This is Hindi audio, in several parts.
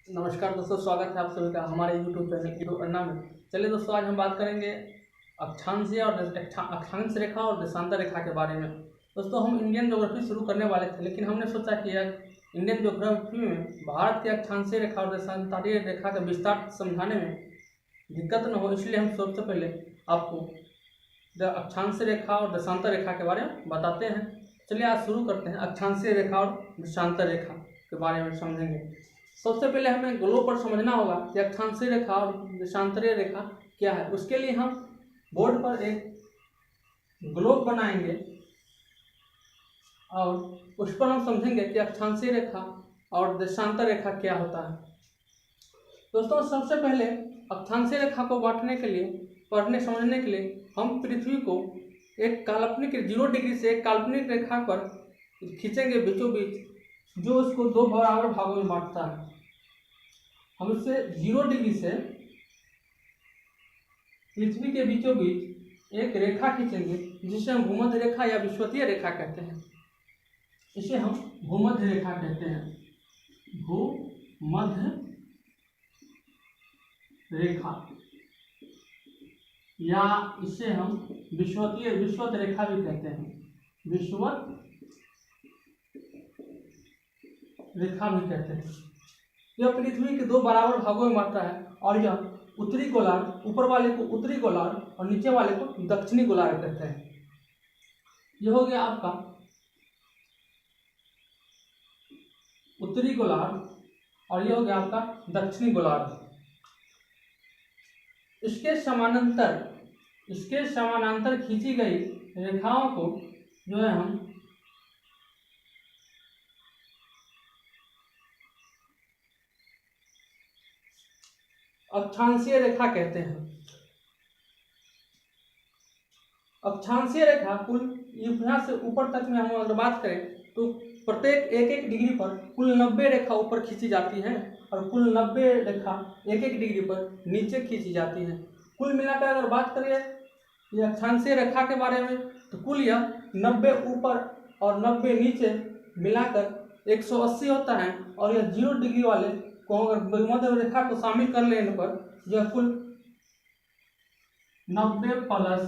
नमस्कार दोस्तों, स्वागत है आप सभी का हमारे यूट्यूब चैनल यूट्यूब अन्ना में। चलिए दोस्तों, आज हम बात करेंगे अक्षांश रेखा और देशांतर रेखा के बारे में। दोस्तों, हम इंडियन ज्योग्राफी शुरू करने वाले थे, लेकिन हमने सोचा कि इंडियन ज्योग्राफी में भारत की अक्षांशीय रेखा और देशांतरीय रेखा का विस्तार समझाने में दिक्कत न हो, इसलिए हम सबसे पहले आपको अक्षांशीय रेखा और देशांतर रेखा के बारे में बताते हैं। चलिए आज शुरू करते हैं। अक्षांशीय रेखा और देशांतर रेखा के बारे में समझेंगे। सबसे पहले हमें ग्लोब पर समझना होगा कि अक्षांशीय रेखा और देशांतरीय रेखा क्या है। उसके लिए हम बोर्ड पर एक ग्लोब बनाएंगे और उस पर हम समझेंगे कि अक्षांशीय रेखा और देशांतर रेखा क्या होता है। दोस्तों, सबसे पहले अक्षांशीय रेखा को बांटने के लिए, पढ़ने समझने के लिए हम पृथ्वी को एक काल्पनिक 0 डिग्री से एक काल्पनिक रेखा पर खींचेंगे बीचों बीच, जो उसको 2 बराबर भागों में बांटता है। हम इसे 0 डिग्री से पृथ्वी के बीचों बीच एक रेखा खींचेंगे, जिसे हम भूमध्य रेखा या विषुवतीय रेखा कहते हैं। इसे हम भूमध्य रेखा कहते हैं, भूमध्य रेखा, या इसे हम विषुवत रेखा भी कहते हैं, विषुवत रेखा भी कहते हैं। यह पृथ्वी के 2 बराबर भागों में बांटता है और यह उत्तरी गोलार्ध, ऊपर वाले को उत्तरी गोलार्ध और नीचे वाले को दक्षिणी गोलार्ध कहते हैं। यह हो गया आपका उत्तरी गोलार्ध और यह हो गया आपका दक्षिणी गोलार्ध। इसके समानांतर खींची गई रेखाओं को जो है हम अक्षांशीय रेखा कहते हैं। अक्षांशीय रेखा कुल यहाँ से ऊपर तक में हम अगर बात करें तो प्रत्येक 1-1 डिग्री पर कुल 90 रेखा ऊपर खींची जाती है और कुल 90 रेखा 1-1 डिग्री पर नीचे खींची जाती है। कुल मिलाकर अगर बात करें ये अक्षांशीय रेखा के बारे में, तो कुल यह 90 ऊपर और 90 नीचे मिलाकर 180 होता है। और यह 0 डिग्री वाले को अगर भूमध्य रेखा को शामिल कर लेने पर यह कुल 90 प्लस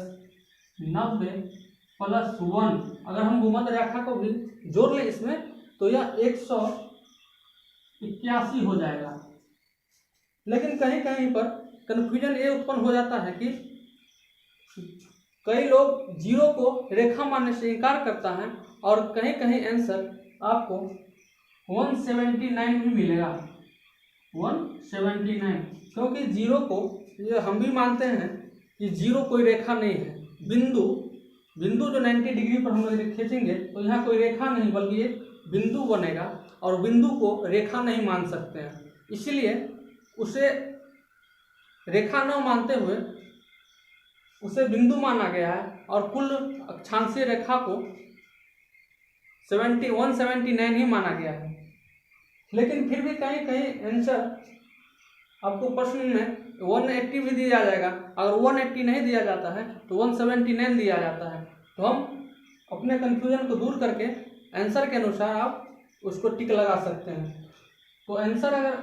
1, अगर हम भूमध्य रेखा को भी जोड़ लें इसमें, तो यह 181 हो जाएगा। लेकिन कहीं कहीं पर कन्फ्यूजन ये उत्पन्न हो जाता है कि कई लोग 0 को रेखा मानने से इनकार करता है और कहीं कहीं आंसर आपको 179 भी मिलेगा, 179, क्योंकि 0 को ये हम भी मानते हैं कि 0 कोई रेखा नहीं है। बिंदु जो 90 डिग्री पर हम लोग खींचेंगे तो यहाँ कोई रेखा नहीं बल्कि एक बिंदु बनेगा, और बिंदु को रेखा नहीं मान सकते हैं, इसलिए उसे रेखा न मानते हुए उसे बिंदु माना गया है। और कुल अक्षांशीय रेखा को 179 ही माना गया है। लेकिन फिर भी कहीं कहीं आंसर आपको प्रश्न में 180 भी दिया जाएगा। अगर 180 नहीं दिया जाता है तो 179 दिया जाता है। तो हम अपने कन्फ्यूजन को दूर करके आंसर के अनुसार आप उसको टिक लगा सकते हैं। तो आंसर अगर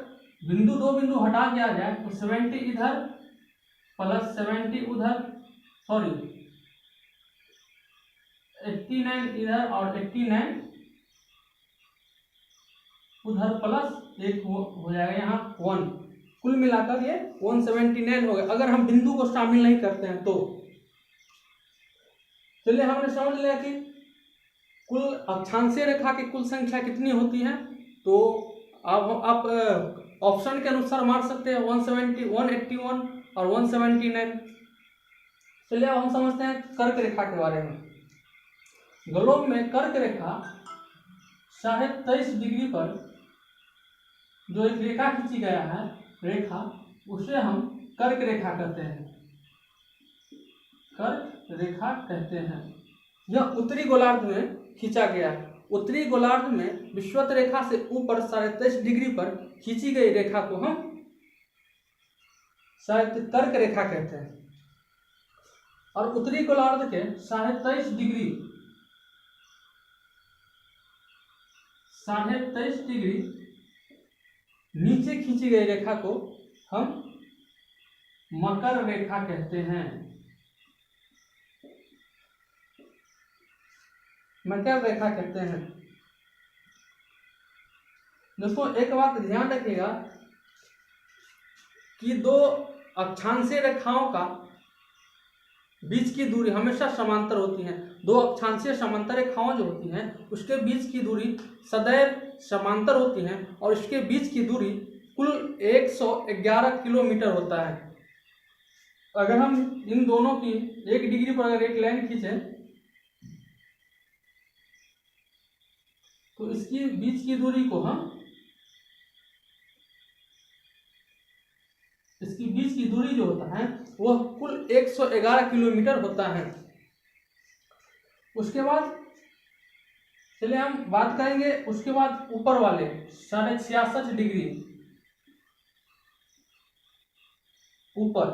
2 बिंदु हटा दिया जाए तो 70 इधर प्लस 70 उधर, 89 इधर और 89 उधर प्लस 1 हो जाएगा, यहाँ 1, कुल मिलाकर ये 179 हो गया अगर हम बिंदु को शामिल नहीं करते हैं तो। चलिए, हमने समझ लिया कि कुल अक्षांशीय रेखा की कुल संख्या कितनी होती है। तो आप ऑप्शन के अनुसार मार सकते हैं 170, 181 और 179। चलिए, अब हम समझते हैं कर्क रेखा के बारे में। ग्लोब में कर्क रेखा 23.5 डिग्री पर जो एक रेखा खींची गया है रेखा, उसे हम कर्क रेखा कहते हैं, कर्क रेखा कहते हैं। यह उत्तरी गोलार्ध में खींचा गया है। उत्तरी गोलार्ध में विषुवत रेखा से ऊपर 23.5 डिग्री पर खींची गई रेखा को हम शायद कर्क रेखा कहते हैं। और उत्तरी गोलार्ध के 23.5 डिग्री नीचे खींची गई रेखा को हम मकर रेखा कहते हैं। मकर रेखा कहते हैं। दोस्तों एक बात ध्यान रखिएगा कि दो अक्षांशीय रेखाओं का बीच की दूरी हमेशा समांतर होती है। दो अक्षांशीय समांतर रेखाओं जो होती हैं उसके बीच की दूरी सदैव समांतर होती है और इसके बीच की दूरी कुल 111 किलोमीटर होता है। अगर हम इन दोनों की 1 डिग्री पर अगर एक लाइन खींचें तो इसकी बीच की दूरी को हम इसकी बीच की दूरी जो होता है वह कुल 111 किलोमीटर होता है। उसके बाद चलिए हम बात करेंगे उसके बाद ऊपर वाले 66.5 डिग्री ऊपर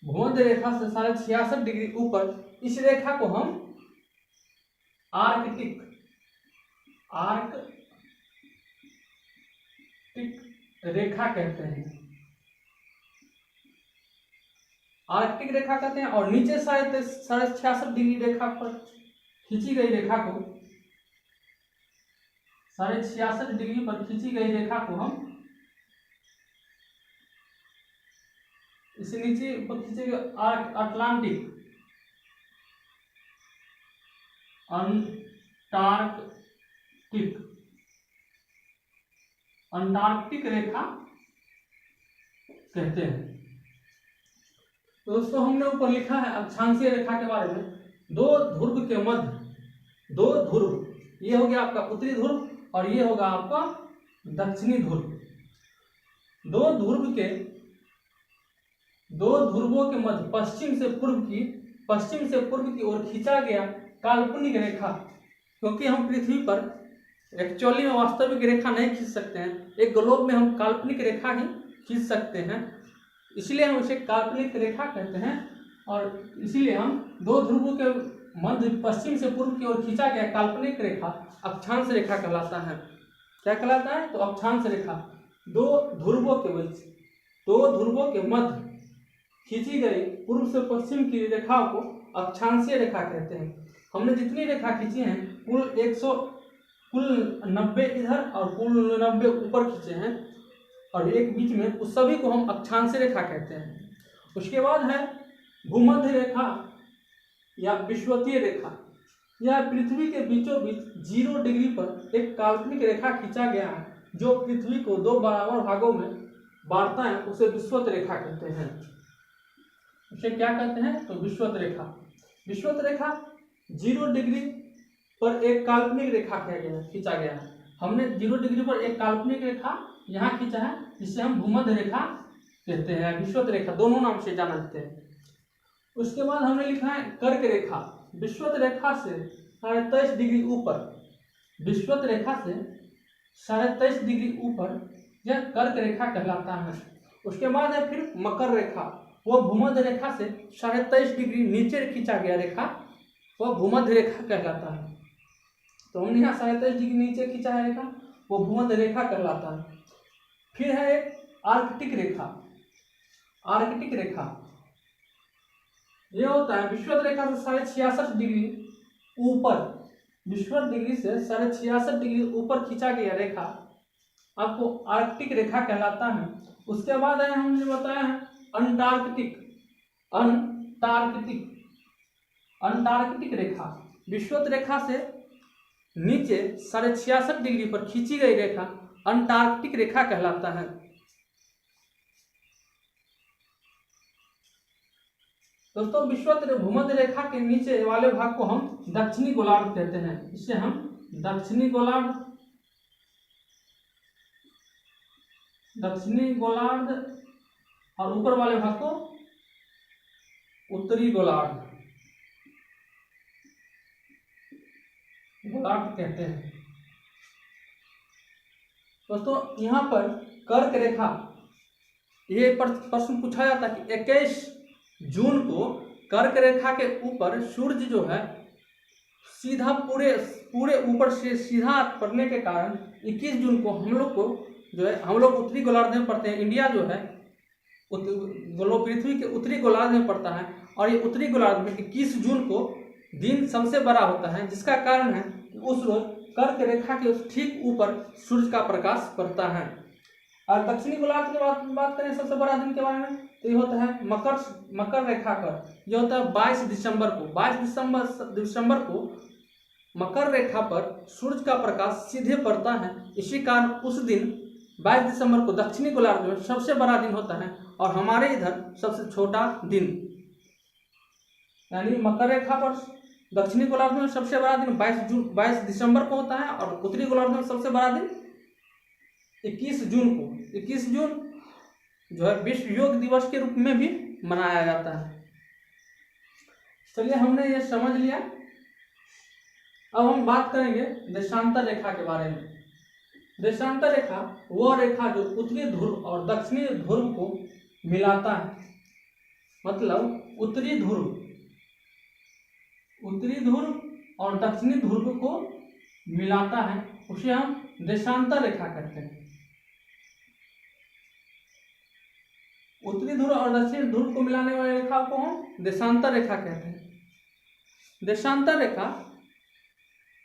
भूमध्य रेखा से 66.5 डिग्री ऊपर इस रेखा को हम आर्कटिक रेखा कहते हैं। आर्कटिक रेखा कहते हैं। और नीचे 66.5 डिग्री रेखा पर खींची गई रेखा को 66.5 डिग्री पर खींची गई रेखा को हम इसे नीचे पर खींचे गए अंटार्कटिक रेखा कहते हैं। दोस्तों हमने ऊपर लिखा है अक्षांशीय रेखा के बारे में। दो ध्रुव के मध्य दो ध्रुव, ये हो गया आपका उत्तरी ध्रुव और ये होगा आपका दक्षिणी ध्रुव। दो ध्रुवों के मध्य पश्चिम से पूर्व की ओर खींचा गया काल्पनिक रेखा, क्योंकि हम पृथ्वी पर एक्चुअली में वास्तविक रेखा नहीं खींच सकते हैं, एक ग्लोब में हम काल्पनिक रेखा ही खींच सकते हैं, इसलिए हम इसे काल्पनिक रेखा कहते हैं। और इसीलिए हम दो ध्रुवों के मध्य पश्चिम से पूर्व की ओर खींचा गया काल्पनिक रेखा अक्षांश रेखा कहलाता है। क्या कहलाता है? तो अक्षांश रेखा। दो ध्रुवों के मध्य खींची गई पूर्व से पश्चिम की रेखाओं को अक्षांशीय रेखा कहते हैं। हमने जितनी रेखा खींची हैं कुल 90 इधर और कुल 90 ऊपर खींचे हैं और एक बीच में, उस सभी को हम अक्षांशीय रेखा कहते हैं। उसके बाद है भूमध्य रेखा या विषुवतीय रेखा। यह पृथ्वी के बीचों बीच 0 डिग्री पर एक काल्पनिक रेखा खींचा गया है जो पृथ्वी को दो बराबर भागों में बांटता है, उसे विषुवत रेखा कहते हैं। उसे क्या कहते हैं? तो विषुवत रेखा। विषुवत रेखा 0 डिग्री पर एक काल्पनिक रेखा खींचा गया है। हमने 0 डिग्री पर एक काल्पनिक रेखा यहाँ खींचा है, जिसे हम भूमध्य रेखा कहते हैं, विषुवत रेखा, दोनों नाम से जाना जाते हैं। उसके बाद हमने लिखा है कर्क रेखा। विषुवत रेखा से 23.5 डिग्री ऊपर, विषुवत रेखा से 23.5 डिग्री ऊपर यह कर्क रेखा कहलाता है। उसके बाद है फिर मकर रेखा। वह भूमध्य रेखा से 23.5 डिग्री नीचे खींचा गया रेखा, वह भूमध्य रेखा कहलाता है। तो हमने यहाँ 23.5 डिग्री नीचे खींचा है रेखा, वो भूमध्य रेखा कहलाता है। फिर है एक आर्कटिक रेखा। आर्कटिक रेखा यह होता है विषुवत रेखा से 66.5 डिग्री ऊपर, विषुवत डिग्री से 66.5 डिग्री ऊपर खींचा गया रेखा आपको आर्कटिक रेखा कहलाता है। उसके बाद है हमने बताया है अंटार्कटिक रेखा। विषुवत रेखा से नीचे 66.5 डिग्री पर खींची गई रेखा अंटार्कटिक रेखा कहलाता है। दोस्तों विषुवत भूमध्य रेखा के नीचे वाले भाग को हम दक्षिणी गोलार्ध कहते हैं। इसे हम दक्षिणी गोलार्ध और ऊपर वाले भाग को उत्तरी गोलार्ध कहते हैं। दोस्तों यहाँ पर कर्क रेखा, ये प्रश्न पूछा जाता है कि 21 जून को कर्क रेखा के ऊपर सूर्य जो है सीधा पूरे ऊपर से सीधा पड़ने के कारण 21 जून को हम लोग को जो है हम लोग उत्तरी गोलार्ध में पड़ते हैं। इंडिया जो है पृथ्वी के उत्तरी गोलार्ध में पड़ता है और ये उत्तरी गोलार्ध में 21 जून को दिन सबसे बड़ा होता है, जिसका कारण है कि उस रोज कर्क रेखा के ठीक ऊपर सूर्य का प्रकाश पड़ता है। और दक्षिणी गोलार्ध की बात करें सबसे बड़ा दिन के बारे में, तो ये होता है मकर रेखा कर, ये होता है 22 दिसंबर को। 22 दिसंबर को मकर रेखा पर सूर्य का प्रकाश सीधे पड़ता है। इसी कारण उस दिन 22 दिसंबर को दक्षिणी गोलार्ध में सबसे बड़ा दिन होता है और हमारे इधर सबसे छोटा दिन, यानी मकर रेखा पर दक्षिणी गोलार्ध में सबसे बड़ा दिन 22 दिसंबर को होता है और उत्तरी गोलार्ध में सबसे बड़ा दिन 21 जून को। 21 जून जो है विश्व योग दिवस के रूप में भी मनाया जाता है। चलिए हमने ये समझ लिया। अब हम बात करेंगे देशांतर रेखा के बारे में। देशांतर रेखा वह रेखा जो उत्तरी ध्रुव और दक्षिणी ध्रुव को मिलाता है, मतलब उत्तरी ध्रुव और दक्षिणी ध्रुव को मिलाता है, उसे हम देशांतर रेखा कहते हैं। उत्तरी ध्रुव और दक्षिणी ध्रुव को मिलाने वाली रेखा को हम देशांतर रेखा कहते हैं। देशांतर रेखा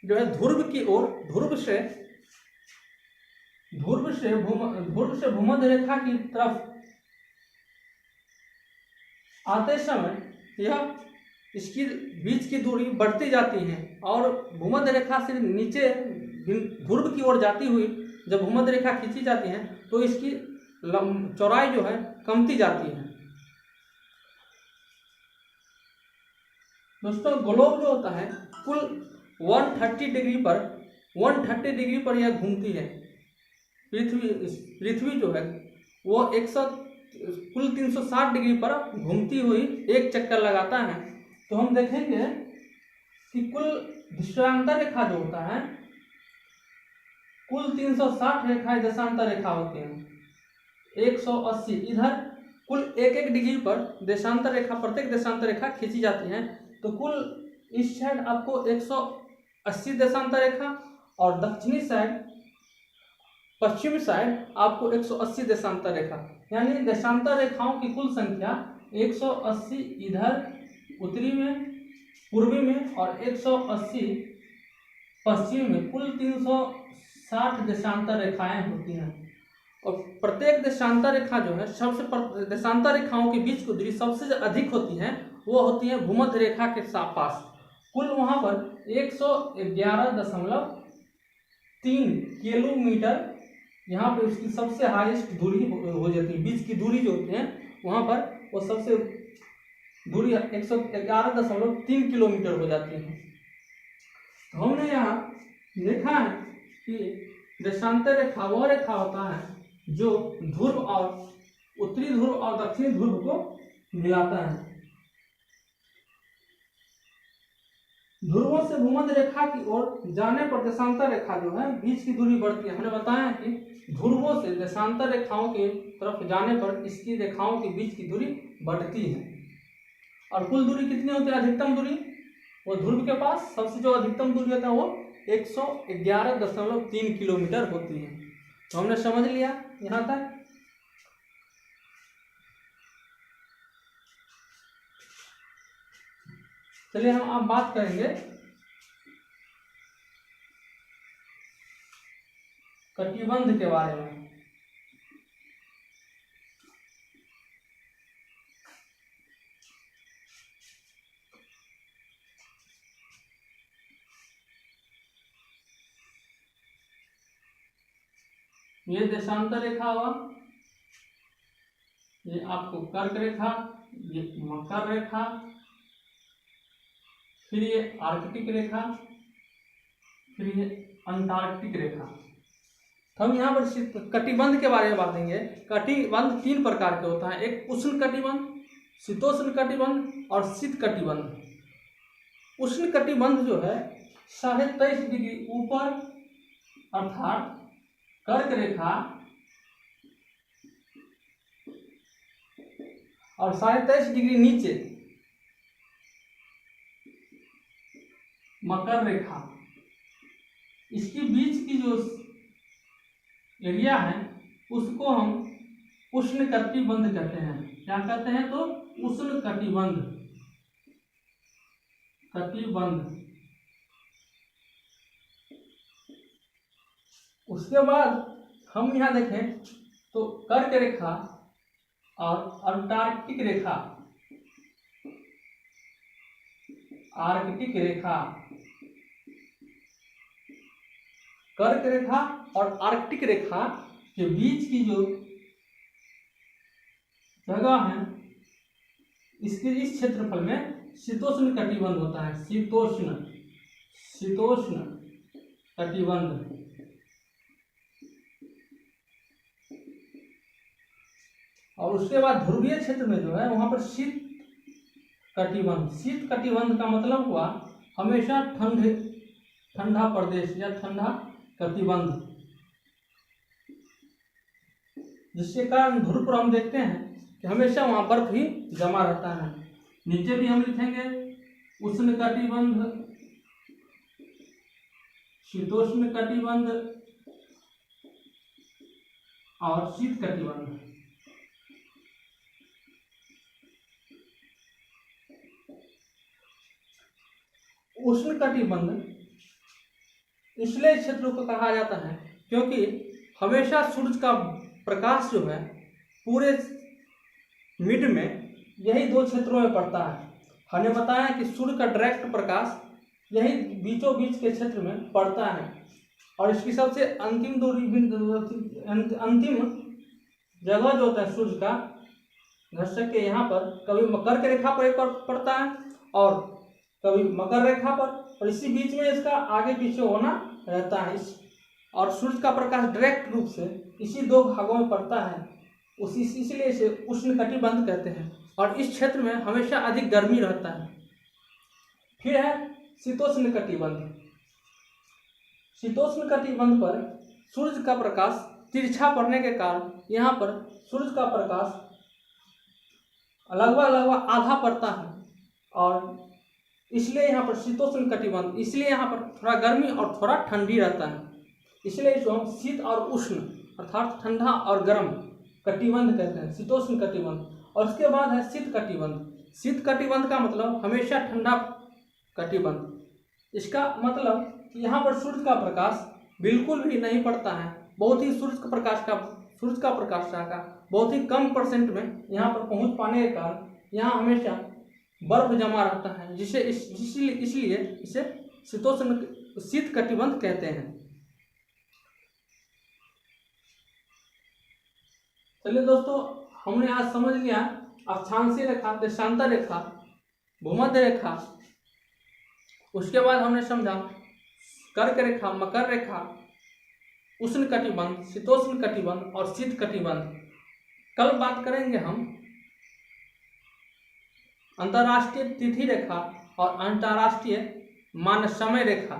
जो है ध्रुव की ओर ध्रुव से भूमध्य रेखा की तरफ आते समय यह इसकी बीच की दूरी बढ़ती जाती है और भूमध्य रेखा से नीचे ध्रुव की ओर जाती हुई जब भूमध्य रेखा खींची जाती है तो इसकी चौड़ाई जो है कमती जाती है। दोस्तों ग्लोब जो होता है कुल 130 डिग्री पर यह घूमती है। पृथ्वी जो है वो कुल 360 डिग्री पर घूमती हुई एक चक्कर लगाता है। तो हम देखेंगे कि कुल देशांतर रेखा जो होता है कुल 360 रेखाएं देशांतर रेखा होती हैं। 180 इधर कुल एक डिग्री पर देशांतर रेखा, प्रत्येक देशांतर रेखा खींची जाती है। तो कुल इस साइड आपको 180 देशांतर रेखा और दक्षिणी साइड पश्चिमी साइड आपको 180 देशांतर रेखा, यानी देशांतर रेखाओं की कुल संख्या 180 इधर उत्तरी में, पूर्वी में और 180 पश्चिमी में, कुल 360 देशांतर रेखाएं होती हैं। और प्रत्येक देशांतर रेखा जो है देशांतर रेखाओं के बीच की दूरी सबसे अधिक होती है, वो होती है भूमध्य रेखा के पास। कुल वहां पर 111.3 किलोमीटर यहाँ पे उसकी सबसे हाईएस्ट दूरी हो जाती है। बीच की दूरी जो होती है वहां पर वो सबसे दूरी 111.3 किलोमीटर हो जाती है। तो हमने यहाँ देखा है कि देशांतर रेखा वह रेखा होता है जो ध्रुव और उत्तरी ध्रुव और दक्षिणी ध्रुव को मिलाता है। ध्रुवों से भूमध्य रेखा की ओर जाने पर देशांतर रेखा जो है बीच की दूरी बढ़ती है। हमने बताया कि ध्रुवों से देशांतर रेखाओं के तरफ जाने पर इसकी रेखाओं के बीच की दूरी बढ़ती है। और कुल दूरी कितनी होती है? अधिकतम दूरी वो ध्रुव के पास सबसे जो अधिकतम दूरी होता है वो 111.3 किलोमीटर होती है। तो हमने समझ लिया यहाँ तक। चलिए हम अब बात करेंगे कटिबंध के बारे में। ये देशांतर रेखा हुआ, ये आपको कर्क रेखा, ये मकर रेखा, फिर ये आर्कटिक रेखा, फिर ये अंटार्कटिक रेखा। तो हम यहाँ पर कटिबंध के बारे में बात करेंगे। कटिबंध 3 प्रकार के होता है, एक उष्ण कटिबंध, शीतोष्ण कटिबंध और शीत कटिबंध। उष्ण कटिबंध जो है 23.5 डिग्री ऊपर अर्थात कर्क रेखा और 23.5 डिग्री नीचे मकर रेखा, इसके बीच की जो एरिया है उसको हम उष्णकटिबंध कहते हैं। क्या कहते हैं? तो उष्णकटिबंध, कटिबंध। उसके बाद हम यहाँ देखें तो कर्क रेखा और अंटार्कटिक रेखा, आर्कटिक रेखा, कर्क रेखा और आर्कटिक रेखा के बीच की जो जगह है, इसके इस क्षेत्रफल में शीतोष्ण कटिबंध होता है। शीतोष्ण, शीतोष्ण कटिबंध। और उसके बाद ध्रुवीय क्षेत्र में जो है वहां पर शीत कटिबंध। शीत कटिबंध का मतलब हुआ हमेशा ठंडा प्रदेश या ठंडा कटिबंध, जिसके कारण ध्रुव पर हम देखते हैं कि हमेशा वहां बर्फ ही जमा रहता है। नीचे भी हम लिखेंगे उष्ण कटिबंध, शीतोष्ण कटिबंध और शीत कटिबंध। उष्ण कटिबंध इसलिए क्षेत्रों को कहा जाता है क्योंकि हमेशा सूर्य का प्रकाश जो है पूरे मिड में यही दो क्षेत्रों में पड़ता है। हमने बताया कि सूर्य का डायरेक्ट प्रकाश यही बीचों बीच के क्षेत्र में पड़ता है और इसकी सबसे अंतिम अंतिम जगह जो होता है सूर्य का घर्षक के यहाँ पर कभी मकर रेखा पर एक पड़ता है और कभी मकर रेखा पर, और इसी बीच में इसका आगे पीछे होना रहता है। और सूर्य का प्रकाश डायरेक्ट रूप से इसी दो भागों में पड़ता है, इसलिए इसे उष्ण कटिबंध कहते हैं। और इस क्षेत्र में हमेशा अधिक गर्मी रहता है। फिर है शीतोष्ण कटिबंध। शीतोष्ण कटिबंध पर सूर्य का प्रकाश तिरछा पड़ने के कारण यहाँ पर सूर्य का प्रकाश लगभग आधा पड़ता है और इसलिए यहाँ पर शीतोष्ण कटिबंध, इसलिए यहाँ पर थोड़ा गर्मी और थोड़ा ठंडी रहता है। इसलिए इसको हम शीत और उष्ण अर्थात ठंडा और गर्म कटिबंध कहते हैं, शीतोष्ण कटिबंध। और उसके बाद है शीत कटिबंध। शीत कटिबंध का मतलब हमेशा ठंडा कटिबंध। इसका मतलब कि यहाँ पर सूर्य का प्रकाश बिल्कुल भी नहीं पड़ता है, बहुत ही सूर्य का प्रकाश का बहुत ही कम परसेंट में यहाँ पर पहुँच पाने के कारण यहाँ हमेशा बर्फ जमा रहता है, इसलिए इसे शीत कटिबंध कहते हैं। चलिए दोस्तों, हमने आज समझ लिया अक्षांशीय रेखा, देशांतर रेखा, भूमध्य रेखा। उसके बाद हमने समझा कर्क रेखा, मकर रेखा, उष्ण कटिबंध, शीतोष्ण कटिबंध और शीत कटिबंध। कल बात करेंगे हम अंतर्राष्ट्रीय तिथि रेखा और अंतर्राष्ट्रीय मानक समय रेखा,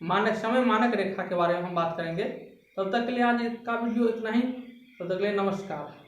मानक रेखा के बारे में हम बात करेंगे। तब तक के लिए आज का वीडियो इतना ही। तब तक के लिए नमस्कार।